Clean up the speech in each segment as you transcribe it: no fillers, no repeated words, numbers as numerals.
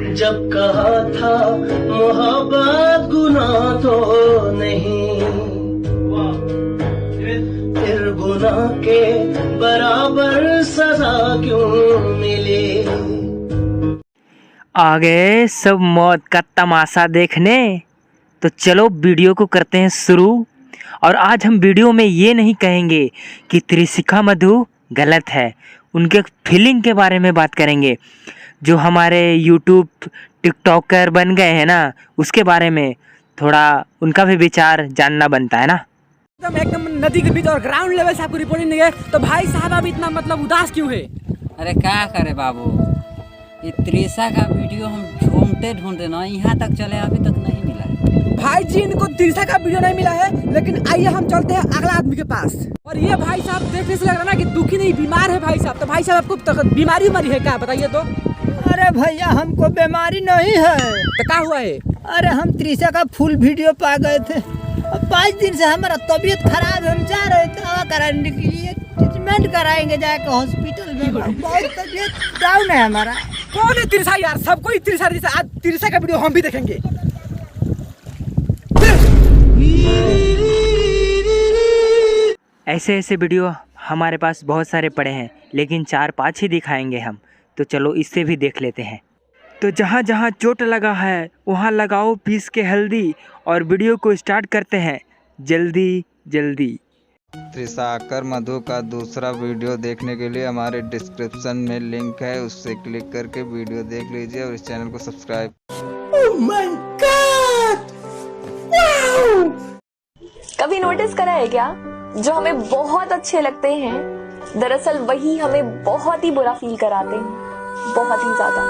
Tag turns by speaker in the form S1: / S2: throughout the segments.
S1: जब कहा था मोहब्बत गुनाह तो नहीं, फिर गुनाह के बराबर सजा क्यों मिली।
S2: आ गए सब मौत का तमाशा देखने, तो चलो वीडियो को करते हैं शुरू। और आज हम वीडियो में ये नहीं कहेंगे कि त्रिशिखा मधु गलत है, उनके फीलिंग के बारे में बात करेंगे। जो हमारे यूट्यूब टिकटॉकर बन गए हैं ना, उसके बारे में थोड़ा उनका भी विचार जानना बनता है ना।
S3: एकदम नदी के बीच और ग्राउंड लेवल से आपको रिपोर्टिंग नहीं है, तो भाई साहब आप इतना मतलब उदास क्यों है?
S4: अरे क्या करे बाबू, ये त्रिशा का वीडियो हम ढूंढते ना यहाँ तक चले, अभी तक नहीं मिला है।
S3: भाई जी इनको त्रिशा का वीडियो नहीं मिला है, लेकिन आइए हम चलते हैं अगला आदमी के पास। और ये भाई साहब देखने से लग रहा है ना कि दुखी नहीं, बीमार है भाई साहब। तो भाई साहब आपको बीमारी उमारी है क्या, बताइए तो।
S5: अरे भैया हमको बीमारी नहीं है।
S3: तो क्या हुआ है?
S5: अरे हम त्रिशा का फुल वीडियो पा गए थे, अब 5 दिन से हमारा तबीयत खराब है, हम जा रहे थे दवा कराने के लिए, ट्रीटमेंट कराएंगे जाके हॉस्पिटल में। बहुत तबीयत डाउन है हमारा।
S3: कौन है त्रिशा यार? सबको ही त्रिशा, आज त्रिशा का वीडियो हम भी देखेंगे।
S2: ऐसे ऐसे वीडियो हमारे पास बहुत सारे पड़े हैं, लेकिन 4-5 ही दिखाएंगे हम, तो चलो इससे भी देख लेते हैं। तो जहाँ जहाँ चोट लगा है वहाँ लगाओ पीस के हल्दी, और वीडियो को स्टार्ट करते हैं जल्दी जल्दी।
S6: त्रिशा कर मधु का दूसरा वीडियो देखने के लिए हमारे डिस्क्रिप्शन में लिंक है, उससे क्लिक करके वीडियो देख लीजिए और इस चैनल को subscribe.
S1: Oh my God! Wow!
S7: कभी नोटिस करा है क्या, जो हमें बहुत अच्छे लगते हैं दरअसल वही हमें बहुत ही बुरा फील कराते हैं, बहुत ही ज्यादा।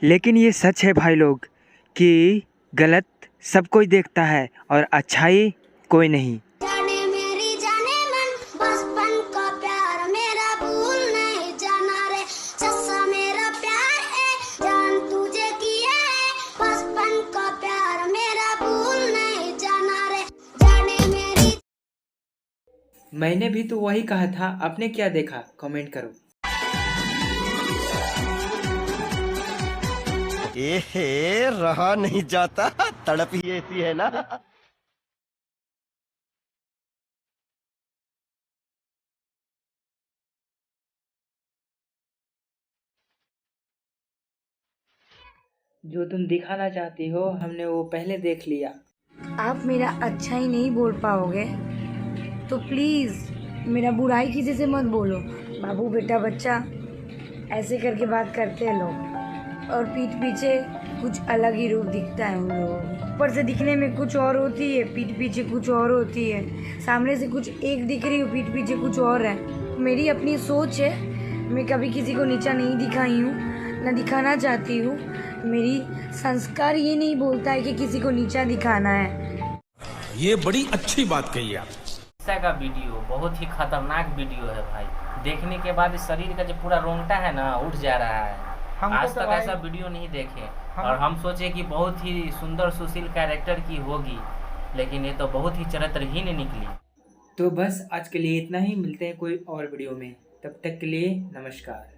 S2: लेकिन ये सच है भाई लोग कि गलत सब कोई देखता है और अच्छाई कोई नहीं। मैंने भी तो वही कहा था, आपने क्या देखा कमेंट करो।
S8: एहे रहा नहीं जाता, तड़प ही ऐसी है ना।
S2: जो तुम दिखाना चाहती हो हमने वो पहले देख लिया।
S9: आप मेरा अच्छा ही नहीं बोल पाओगे तो प्लीज़ मेरा बुराई किसी से मत बोलो। बाबू बेटा बच्चा ऐसे करके बात करते हैं लोग, और पीठ पीछे कुछ अलग ही रूप दिखता है उन लोगों को। ऊपर से दिखने में कुछ और होती है, पीठ पीछे कुछ और होती है। सामने से कुछ एक दिख रही हो, पीठ पीछे कुछ और है। मेरी अपनी सोच है, मैं कभी किसी को नीचा नहीं दिखाई हूँ, ना दिखाना चाहती हूँ। मेरी संस्कार ये नहीं बोलता है कि किसी को नीचा दिखाना है।
S10: ये बड़ी अच्छी बात कही आप।
S11: त्रिशा का वीडियो बहुत ही खतरनाक वीडियो है भाई, देखने के बाद शरीर का जो पूरा रोंगटा है ना उठ जा रहा है। आज तक ऐसा वीडियो नहीं देखे, और हम सोचे कि बहुत ही सुंदर सुशील कैरेक्टर की होगी, लेकिन ये तो बहुत ही चरित्रहीन निकली।
S2: तो बस आज के लिए इतना ही, मिलते हैं कोई और वीडियो में, तब तक के लिए नमस्कार।